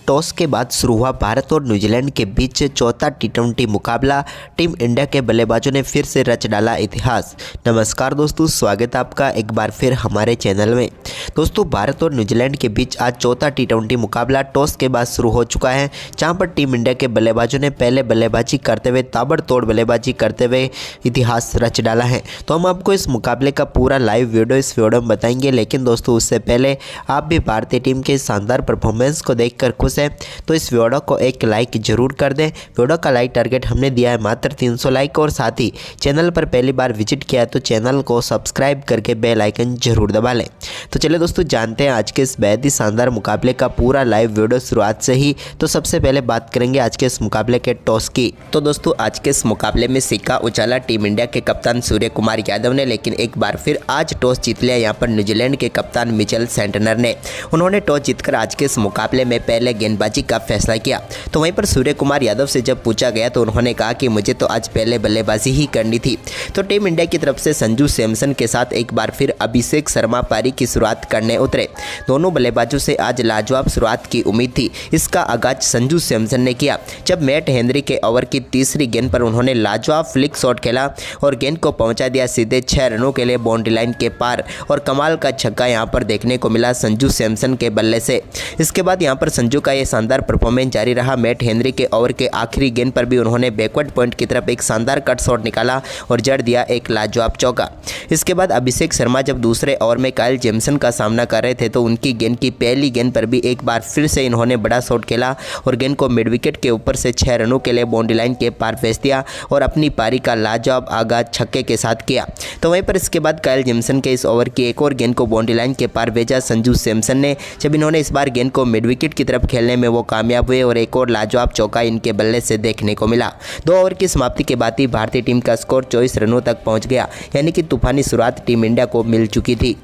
Toss के बाद शुरू हुआ भारत और न्यूजीलैंड के बीच चौथा टी20 मुकाबला। टीम इंडिया के बल्लेबाजों ने फिर से रच डाला इतिहास। नमस्कार दोस्तों, स्वागत है आपका एक बार फिर हमारे चैनल में। दोस्तों, भारत और न्यूजीलैंड के बीच आज चौथा टी20 मुकाबला टॉस के बाद शुरू हो चुका है, जहां पर टीम इंडिया के बल्लेबाजों ने पहले बल्लेबाजी करते हुए ताबड़तोड़ बल्लेबाजी करते हुए इतिहास रच डाला है। तो हम आपको इस मुकाबले का पूरा लाइव वीडियो इस वीडियो में बताएंगे, लेकिन दोस्तों उससे पहले आप भी भारतीय टीम के शानदार परफॉर्मेंस को देखकर खुश है तो इस वीडियो को एक लाइक जरूर कर दें। वीडियो का लाइक टारगेट हमने दिया है मात्र 300 लाइक, और साथ ही चैनल पर पहली बार विजिट किया है तो चैनल को सब्सक्राइब करके बेल आइकन जरूर दबा लें। तो चलिए दोस्तों, जानते हैं आज के इस बेहद ही शानदार मुकाबले का पूरा लाइव वीडियो शुरुआत से ही। तो सबसे पहले बात करेंगे आज के इस मुकाबले के टॉस की। तो दोस्तों, आज के इस मुकाबले में सिक्का उछाला टीम इंडिया के कप्तान सूर्य कुमार यादव ने, लेकिन एक बार फिर आज टॉस जीत लिया यहाँ पर न्यूजीलैंड के कप्तान मिचेल सेंटनर ने। उन्होंने टॉस जीतकर आज के इस मुकाबले में पहले गेंदबाजी का फैसला किया। तो वहीं पर सूर्य कुमार यादव से जब पूछा गया तो उन्होंने कहा कि मुझे तो आज पहले बल्लेबाजी ही करनी थी। तो टीम इंडिया की तरफ से संजू सैमसन के साथ एक बार फिर अभिषेक शर्मा पारी की शुरुआत करने उतरे। दोनों बल्लेबाजों से आज लाजवाब शुरुआत की उम्मीद थी। इसका आगाज संजू सैमसन ने किया जब मैट हेनरी के ओवर की तीसरी गेंद पर उन्होंने लाजवाब फ्लिक शॉट खेला और गेंद को पहुंचा दिया सीधे 6 रनों के लिए बाउंड्री लाइन के पार, और कमाल का छक्का यहां पर देखने को मिला संजू सैमसन के बल्ले से। इसके बाद यहां पर संजू का यह शानदार परफॉर्मेंस जारी रहा। मैट हेनरी के ओवर के आखिरी गेंद पर भी उन्होंने बैकवर्ड पॉइंट की तरफ एक शानदार कट शॉट निकाला और जड़ दिया एक लाजवाब चौका। इसके बाद अभिषेक शर्मा जब दूसरे ओवर में काइल जेमसन का सामना कर रहे थे तो उनकी गेंद की पहली गेंद पर भी एक बार फिर से इन्होंने बड़ा शॉट खेला और गेंद को मिड विकेट के ऊपर से 6 रनों के लिए बाउंड्री लाइन के पार भेज दिया और अपनी पारी का लाजवाब आगाज छक्के के साथ किया। तो वहीं पर इसके बाद काइल जेमसन के इस ओवर की एक और गेंद को बाउंड्री लाइन के पार भेजा संजू सैमसन ने। जब इन्होंने इस बार गेंद को मिड विकेट की तरफ खेलने में वो कामयाब हुए और एक और लाजवाब चौका इनके बल्ले से देखने को मिला। 2 ओवर की समाप्ति के बाद ही भारतीय टीम का स्कोर 24 रनों तक पहुंच गया, यानी कि तूफानी शुरुआत टीम इंडिया को मिल चुकी थी।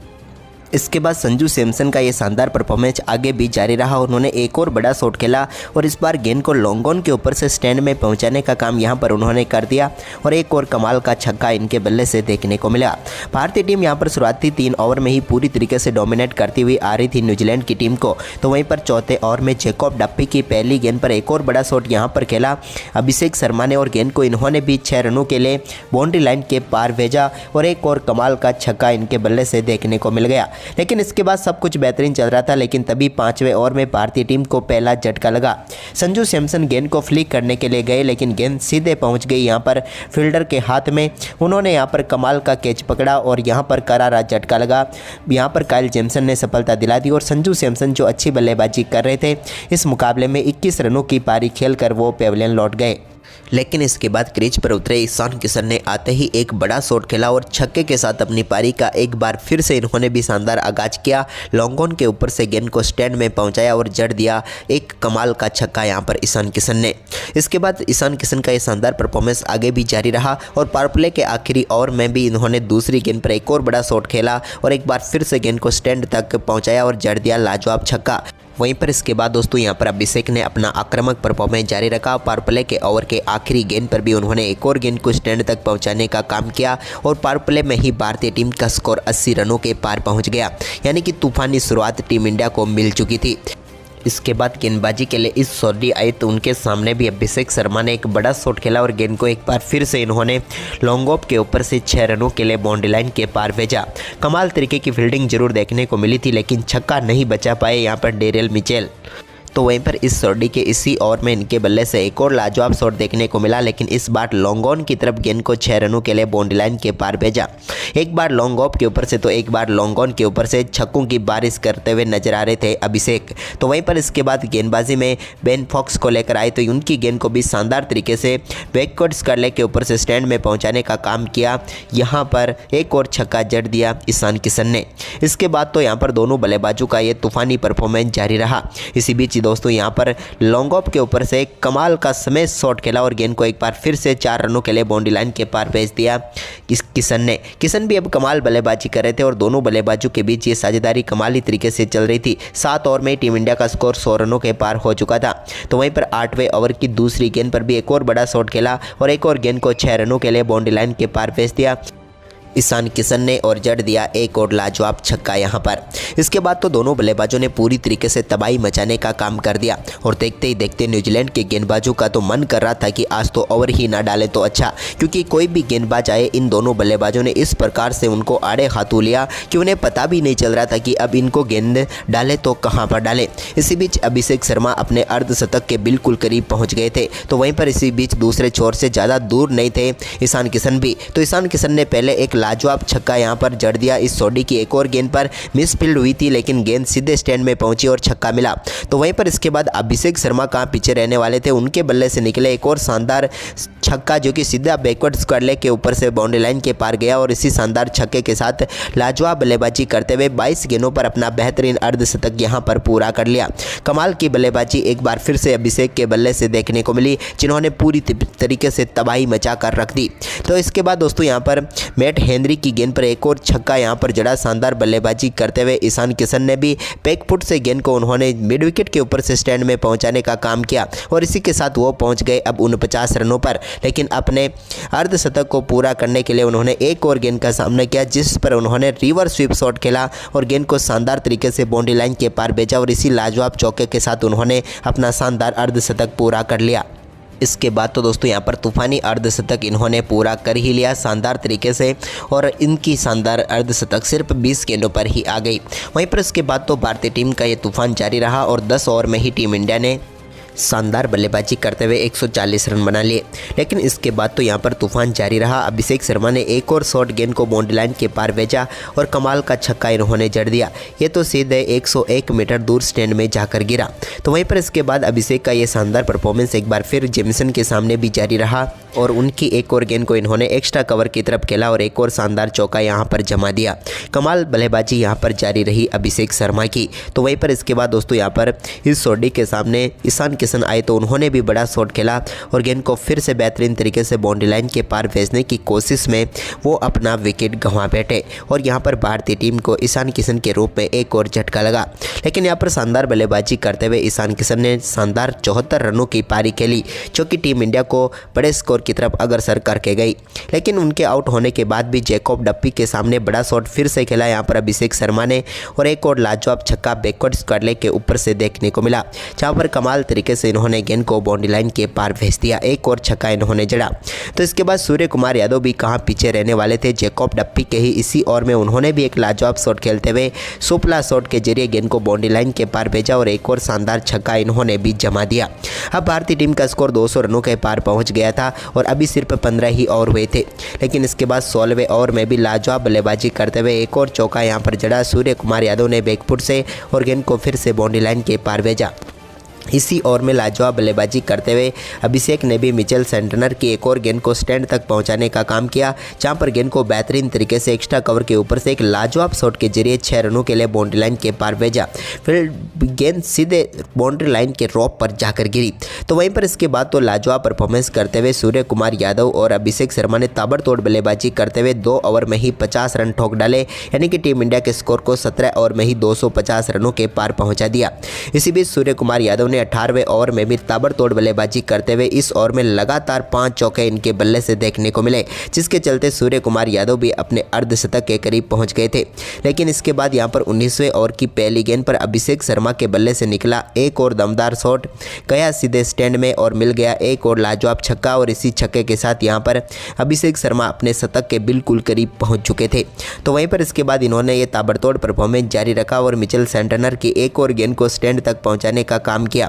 इसके बाद संजू सैमसन का ये शानदार परफॉर्मेंस आगे भी जारी रहा। उन्होंने एक और बड़ा शॉट खेला और इस बार गेंद को लॉन्ग ऑन के ऊपर से स्टैंड में पहुंचाने का काम यहां पर उन्होंने कर दिया और एक और कमाल का छक्का इनके बल्ले से देखने को मिला। भारतीय टीम यहां पर शुरुआती 3 ओवर में ही पूरी तरीके से डोमिनेट करती हुई आ रही थी न्यूजीलैंड की टीम को। तो वहीं पर चौथे ओवर में जैकब डप्पी की पहली गेंद पर एक और बड़ा शॉट यहाँ पर खेला अभिषेक शर्मा ने और गेंद को इन्होंने भी 6 रनों के लिए बाउंड्री लाइन के पार भेजा और एक और कमाल का छक्का इनके बल्ले से देखने को मिल गया। लेकिन इसके बाद सब कुछ बेहतरीन चल रहा था, लेकिन तभी 5वें ओवर में भारतीय टीम को पहला झटका लगा। संजू सैमसन गेंद को फ्लिक करने के लिए गए, लेकिन गेंद सीधे पहुंच गई यहाँ पर फील्डर के हाथ में। उन्होंने यहाँ पर कमाल का कैच पकड़ा और यहाँ पर करारा झटका लगा। यहाँ पर काइल जेमसन ने सफलता दिला दी और संजू सैमसन जो अच्छी बल्लेबाजी कर रहे थे इस मुकाबले में 21 रनों की पारी खेलकर वो पेविलियन लौट गए। लेकिन इसके बाद क्रीज पर उतरे ईशान किशन ने आते ही एक बड़ा शॉट खेला और छक्के के साथ अपनी पारी का एक बार फिर से इन्होंने भी शानदार आगाज किया। लॉन्ग ऑन के ऊपर से गेंद को स्टैंड में पहुंचाया और जड़ दिया एक कमाल का छक्का यहां पर ईशान किशन ने। इसके बाद ईशान किशन का ये शानदार परफॉर्मेंस आगे भी जारी रहा और पावर प्ले के आखिरी ओवर में भी इन्होंने दूसरी गेंद पर एक और बड़ा शॉट खेला और एक बार फिर से गेंद को स्टैंड तक पहुँचाया और जड़ दिया लाजवाब छक्का। वहीं पर इसके बाद दोस्तों यहाँ पर अभिषेक ने अपना आक्रामक परफॉर्मेंस जारी रखा। पावर प्ले के ओवर के आखिरी गेंद पर भी उन्होंने एक और गेंद को स्टैंड तक पहुंचाने का काम किया और पावर प्ले में ही भारतीय टीम का स्कोर 80 रनों के पार पहुंच गया, यानी कि तूफानी शुरुआत टीम इंडिया को मिल चुकी थी। इसके बाद गेंदबाजी के लिए इस सौदी आई तो उनके सामने भी अभिषेक शर्मा ने एक बड़ा शॉट खेला और गेंद को एक बार फिर से इन्होंने लॉन्ग ऑफ के ऊपर से 6 रनों के लिए बाउंड्री लाइन के पार भेजा। कमाल तरीके की फील्डिंग जरूर देखने को मिली थी, लेकिन छक्का नहीं बचा पाए यहाँ पर डेरियल मिचेल। तो वहीं पर इस सौदी के इसी ओवर में इनके बल्ले से एक और लाजवाब शॉट देखने को मिला, लेकिन इस बार लॉन्ग ऑन की तरफ गेंद को 6 रनों के लिए बाउंड्री लाइन के पार भेजा। एक बार लॉन्ग ऑफ के ऊपर से तो एक बार लॉन्ग ऑन के ऊपर से छक्कों की बारिश करते हुए नजर आ रहे थे अभिषेक। तो वहीं पर इसके बाद गेंदबाजी में बेन फॉक्स को लेकर आए तो उनकी गेंद को भी शानदार तरीके से बैकवर्ड स्कर्ले के ऊपर से स्टैंड में पहुंचाने का काम किया। यहाँ पर एक और छक्का जड़ दिया ईशान किशन ने। इसके बाद तो यहाँ पर दोनों बल्लेबाजों का ये तूफानी परफॉर्मेंस जारी रहा। इसी बीच दोस्तों यहाँ पर लॉन्ग ऑफ के ऊपर से एक कमाल का स्मैश शॉट खेला और गेंद को एक बार फिर से 4 रनों के लिए बाउंड्री लाइन के पार भेज दिया किशन ने। किशन भी अब कमाल बल्लेबाजी कर रहे थे और दोनों बल्लेबाजों के बीच ये साझेदारी कमाली तरीके से चल रही थी। 7 ओवर में टीम इंडिया का स्कोर 100 रनों के पार हो चुका था। तो वहीं पर 8वें ओवर की दूसरी गेंद पर भी एक और बड़ा शॉट खेला और एक और गेंद को 6 रनों के लिए बाउंड्री लाइन के पार भेज दिया। ईशान किशन ने और जड़ दिया एक और लाजवाब छक्का यहां पर। इसके बाद तो दोनों बल्लेबाजों ने पूरी तरीके से तबाही मचाने का काम कर दिया और देखते ही देखते न्यूजीलैंड के गेंदबाजों का तो मन कर रहा था कि आज तो ओवर ही ना डाले तो अच्छा, क्योंकि कोई भी गेंदबाज आए इन दोनों बल्लेबाजों ने इस प्रकार से उनको आड़े हाथों लिया कि उन्हें पता भी नहीं चल रहा था कि अब इनको गेंद डाले तो कहाँ पर डाले। इसी बीच अभिषेक शर्मा अपने अर्धशतक के बिल्कुल करीब पहुँच गए थे, तो वहीं पर इसी बीच दूसरे छोर से ज़्यादा दूर नहीं थे ईशान किशन भी। तो ईशान किशन ने पहले एक लाजवाब छक्का यहां पर जड़ दिया। इस सोडी की एक और गेंद पर मिसफील्ड हुई थी, लेकिन गेंद सीधे स्टैंड में पहुंची और छक्का मिला। तो वहीं पर इसके बाद अभिषेक शर्मा कहां पीछे रहने वाले थे, उनके बल्ले से निकले एक और शानदार छक्का जो कि सीधा बैकवर्ड स्क्वायर लेग के ऊपर से बाउंड्री लाइन के पार गया और इसी शानदार छक्के के साथ लाजवाब बल्लेबाजी करते हुए 22 गेंदों पर अपना बेहतरीन अर्धशतक यहां पर पूरा कर लिया। कमाल की बल्लेबाजी एक बार फिर से अभिषेक के बल्ले से देखने को मिली, जिन्होंने पूरी तरीके से तबाही मचा कर रख दी। तो इसके बाद दोस्तों यहां पर मैट हेनरी की गेंद पर एक और छक्का यहां पर जड़ा। शानदार बल्लेबाजी करते हुए ईशान किशन ने भी बैक फुट से गेंद को उन्होंने मिड विकेट के ऊपर से स्टैंड में पहुंचाने का काम किया और इसी के साथ वो पहुंच गए अब 49 रनों पर। लेकिन अपने अर्धशतक को पूरा करने के लिए उन्होंने एक और गेंद का सामना किया, जिस पर उन्होंने रिवर्स स्वीप शॉट खेला और गेंद को शानदार तरीके से बाउंड्री लाइन के पार भेजा और इसी लाजवाब चौके के साथ उन्होंने अपना शानदार अर्धशतक पूरा कर लिया। इसके बाद तो दोस्तों यहाँ पर तूफानी अर्धशतक इन्होंने पूरा कर ही लिया शानदार तरीके से और इनकी शानदार अर्धशतक सिर्फ 20 गेंदों पर ही आ गई। वहीं पर इसके बाद तो भारतीय टीम का ये तूफान जारी रहा और 10 ओवर में ही टीम इंडिया ने शानदार बल्लेबाजी करते हुए 140 रन बना लिए। लेकिन इसके बाद तो यहाँ पर तूफान जारी रहा। अभिषेक शर्मा ने एक और शॉट गेंद को बाउंड्री लाइन के पार भेजा और कमाल का छक्का इन्होंने जड़ दिया। ये तो सीधे 101 मीटर दूर स्टैंड में जाकर गिरा। तो वहीं पर इसके बाद अभिषेक का ये शानदार परफॉर्मेंस एक बार फिर जेमिसन के सामने भी जारी रहा और उनकी एक और गेंद को इन्होंने एक्स्ट्रा कवर की तरफ खेला और एक और शानदार चौका यहाँ पर जमा दिया। कमाल बल्लेबाजी यहाँ पर जारी रही अभिषेक शर्मा की। तो वहीं पर इसके बाद दोस्तों यहाँ पर इस सोडी के सामने ईशान किशन आए तो उन्होंने भी बड़ा शॉट खेला और गेंद को फिर से बेहतरीन तरीके से बाउंड्री लाइन के पार भेजने की कोशिश में वो अपना विकेट गंवा बैठे और यहाँ पर भारतीय टीम को ईशान किशन के रूप में एक और झटका लगा। लेकिन यहाँ पर शानदार बल्लेबाजी करते हुए ईशान किशन ने शानदार 74 रनों की पारी खेली, जो कि टीम इंडिया को बड़े स्कोर की तरफ अग्रसर करके गई। लेकिन उनके आउट होने के बाद भी जैकब डप्पी के सामने बड़ा शॉट फिर से खेला यहाँ पर अभिषेक शर्मा ने और एक और लाजवाब छक्का बैकवर्ड स्क्वायर लेग के ऊपर से देखने को मिला, जहाँ पर कमाल तरीके से इन्होंने गेंद को बाउंड्री लाइन के पार भेज दिया। एक और छक्का इन्होंने जड़ा। तो इसके बाद सूर्य कुमार यादव भी कहाँ पीछे रहने वाले थे, जैकब डप्पी के ही इसी ओवर में उन्होंने भी एक लाजवाब शॉट खेलते हुए सुपला शॉट के जरिए गेंद को बाउंड्री लाइन के पार भेजा और एक और शानदार छक्का इन्होंने भी जमा दिया। अब भारतीय टीम का स्कोर 200 रनों के पार पहुंच गया था और अभी सिर्फ 15 ही ओवर हुए थे। लेकिन इसके बाद 16वें ओवर में भी लाजवाब बल्लेबाजी करते हुए एक और चौका यहां पर जड़ा। सूर्य कुमार यादव ने बैकफुट से और गेंद को फिर से बाउंड्री लाइन के पार भेजा। इसी ओवर में लाजवाब बल्लेबाजी करते हुए अभिषेक ने भी मिचेल सेंटनर की एक और गेंद को स्टैंड तक पहुंचाने का काम किया, जहां पर गेंद को बेहतरीन तरीके से एक्स्ट्रा कवर के ऊपर से एक लाजवाब शॉट के जरिए 6 रनों के लिए बाउंड्री लाइन के पार भेजा। फिर गेंद सीधे बाउंड्री लाइन के रॉप पर जाकर गिरी। तो वहीं पर इसके बाद तो लाजवाब परफॉर्मेंस करते हुए सूर्य कुमार यादव और अभिषेक शर्मा ने ताबड़तोड़ बल्लेबाजी करते हुए 2 ओवर में ही 50 रन ठोक डाले, यानी कि टीम इंडिया के स्कोर को 17 ओवर में ही 250 रनों के पार पहुंचा दिया। इसी बीच सूर्य कुमार यादव ने 18वें ओवर में भी ताबड़तोड़ बल्लेबाजी करते हुए इस ओवर में लगातार 5 चौके इनके बल्ले से देखने को मिले, जिसके चलते सूर्य कुमार यादव भी अपने अर्धशतक के करीब पहुंच गए थे। लेकिन इसके बाद यहां पर 19वें ओवर की पहली गेंद पर अभिषेक शर्मा के बल्ले से निकला एक और दमदार शॉट गया सीधे स्टैंड में और मिल गया एक और लाजवाब छक्का और इसी छक्के के साथ यहां पर अभिषेक शर्मा अपने शतक के बिल्कुल करीब पहुंच चुके थे। तो वहीं पर इसके बाद इन्होंने ये ताबड़तोड़ परफॉर्मेंस जारी रखा और मिचेल सेंटनर की एक और गेंद को स्टैंड तक पहुंचाने का काम किया।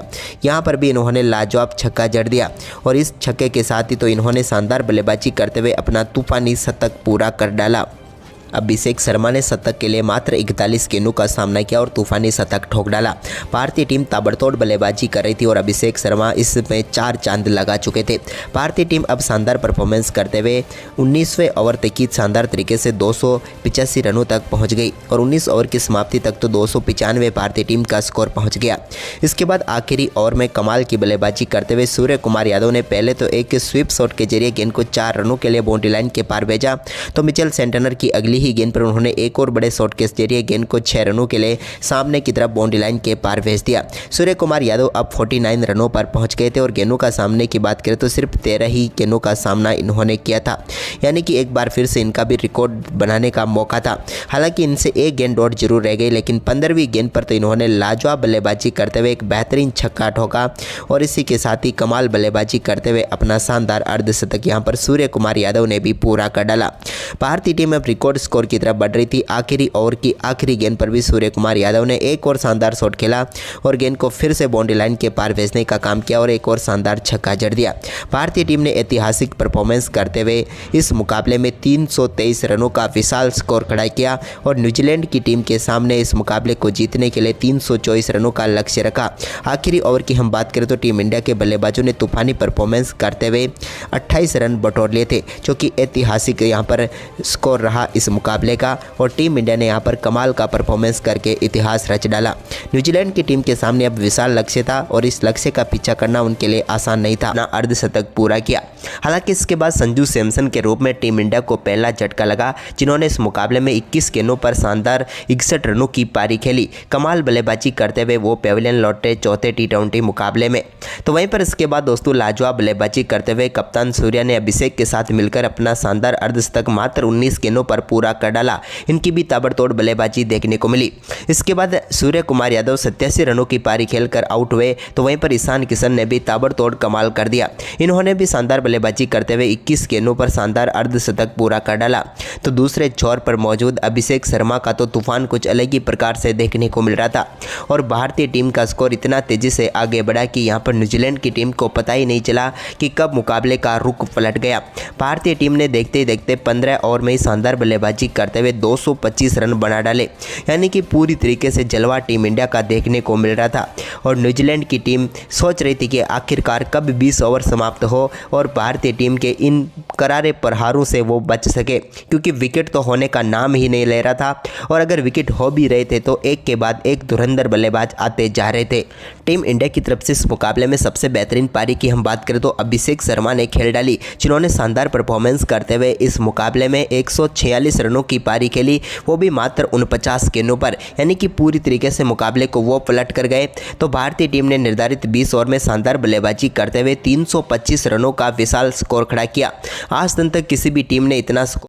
यहाँ पर भी इन्होंने लाजवाब छक्का जड़ दिया और इस छक्के के साथ ही तो इन्होंने शानदार बल्लेबाजी करते हुए अपना तूफानी शतक पूरा कर डाला। अभिषेक शर्मा ने शतक के लिए मात्र 41 गेंदों का सामना किया और तूफानी शतक ठोक डाला। भारतीय टीम ताबड़तोड़ बल्लेबाजी कर रही थी और अभिषेक शर्मा इसमें 4 चांद लगा चुके थे। भारतीय टीम अब शानदार परफॉर्मेंस करते हुए 19वें ओवर तक की शानदार तरीके से 285 रनों तक पहुंच गई और 19 ओवर की समाप्ति तक तो 295 भारतीय टीम का स्कोर पहुंच गया। इसके बाद आखिरी ओवर में कमाल की बल्लेबाजी करते हुए सूर्य कुमार यादव ने पहले तो एक स्वीप शॉट के जरिए गेंद को 4 रनों के लिए बाउंड्री लाइन के पार भेजा, तो मिचेल सेंटनर की अगली ही गेंद पर उन्होंने एक और बड़े शॉट के जरिए गेंद को 6 रनों के लिए सामने की तरफ बाउंड्री लाइन के पार भेज दिया। सूर्य कुमार यादव अब 49 रनों पर पहुंच गए थे और गेंदों का सामने की बात करें तो सिर्फ 13 ही गेंदों का सामना इन्होंने किया था, यानी कि एक बार फिर से इनका भी रिकॉर्ड बनाने का मौका था। हालांकि इनसे एक गेंद आउट जरूर रह गई, लेकिन 15वीं गेंद पर तो इन्होंने लाजवाब बल्लेबाजी करते हुए एक बेहतरीन छक्का ठोका और इसी के साथ ही कमाल बल्लेबाजी करते हुए अपना शानदार अर्धशतक यहां पर सूर्य कुमार यादव ने भी पूरा कर डाला। भारतीय टीम अब रिकॉर्ड स्कोर की तरफ बढ़ रही थी। आखिरी ओवर की आखिरी गेंद पर भी सूर्य कुमार यादव ने एक और शानदार शॉट खेला और गेंद को फिर से बाउंड्री लाइन के पार भेजने का काम किया और एक और शानदार छक्का जड़ दिया। भारतीय टीम ने ऐतिहासिक परफॉर्मेंस करते हुए इस मुकाबले में 323 रनों का विशाल स्कोर खड़ा किया और न्यूजीलैंड की टीम के सामने इस मुकाबले को जीतने के लिए 324 रनों का लक्ष्य रखा। आखिरी ओवर की हम बात करें तो टीम इंडिया के बल्लेबाजों ने तूफानी परफॉर्मेंस करते हुए 28 रन बटोर लिए थे, जो कि ऐतिहासिक यहाँ पर स्कोर रहा इस मुकाबले का और टीम इंडिया ने यहाँ पर कमाल का परफॉर्मेंस करके इतिहास रच डाला। न्यूजीलैंड की टीम के सामने अब विशाल लक्ष्य था और इस लक्ष्य का पीछा करना उनके लिए आसान नहीं था। अपना अर्धशतक पूरा किया। हालांकि इसके बाद संजू सैमसन के रूप में टीम इंडिया को पहला झटका लगा, जिन्होंने इस मुकाबले में 21 गेंदों पर शानदार 61 रनों की पारी खेली। कमाल बल्लेबाजी करते हुए वो पेविलियन लौटे चौथे टी20 मुकाबले में। तो वहीं पर इसके बाद दोस्तों लाजवाब बल्लेबाजी करते हुए कप्तान सूर्या ने अभिषेक के साथ मिलकर अपना शानदार अर्धशतक मात्र 19 गेंदों पर पूरा कर डाला। इनकी भी ताबड़तोड़ बल्लेबाजी देखने को मिली। इसके बाद सूर्य कुमार यादव 87 रनों की पारी खेलकर आउट हुए, तो वहीं पर ईशान किशन ने भी ताबड़तोड़ कमाल कर दिया। इन्होंने भी शानदार बल्लेबाजी करते हुए 21 गेंदों पर शानदार अर्धशतक पूरा कर डाला। तो दूसरे छोर पर मौजूद अभिषेक शर्मा का तो तूफान कुछ अलग ही प्रकार से देखने को मिल रहा था और भारतीय टीम का स्कोर इतना तेजी से आगे बढ़ा कि यहां पर न्यूजीलैंड की टीम को पता ही नहीं चला कि कब मुकाबले का रुख पलट गया। भारतीय टीम ने देखते ही देखते 15 ओवर में ही शानदार बल्लेबाजी करते हुए 225 रन बना डाले, यानी कि पूरी तरीके से जलवा टीम इंडिया का देखने को मिल रहा था और न्यूजीलैंड की टीम सोच रही थी कि आखिरकार कब 20 ओवर समाप्त हो और भारतीय टीम के इन करारे प्रहारों से वो बच सके, क्योंकि विकेट तो होने का नाम ही नहीं ले रहा था और अगर विकेट हो भी रहे थे तो एक के बाद एक धुरंधर बल्लेबाज आते जा रहे थे। टीम इंडिया की तरफ से इस मुकाबले में सबसे बेहतरीन पारी की हम बात करें तो अभिषेक शर्मा ने खेल डाली, जिन्होंने शानदार परफॉर्मेंस करते हुए इस मुकाबले में 146 रनों की पारी खेली, वो भी मात्र 49 गेंदों पर, यानी कि पूरी तरीके से मुकाबले को वो पलट कर गए। तो भारतीय टीम ने निर्धारित 20 ओवर में शानदार बल्लेबाजी करते हुए 325 रनों का विशाल स्कोर खड़ा किया। आज तक किसी भी टीम ने इतना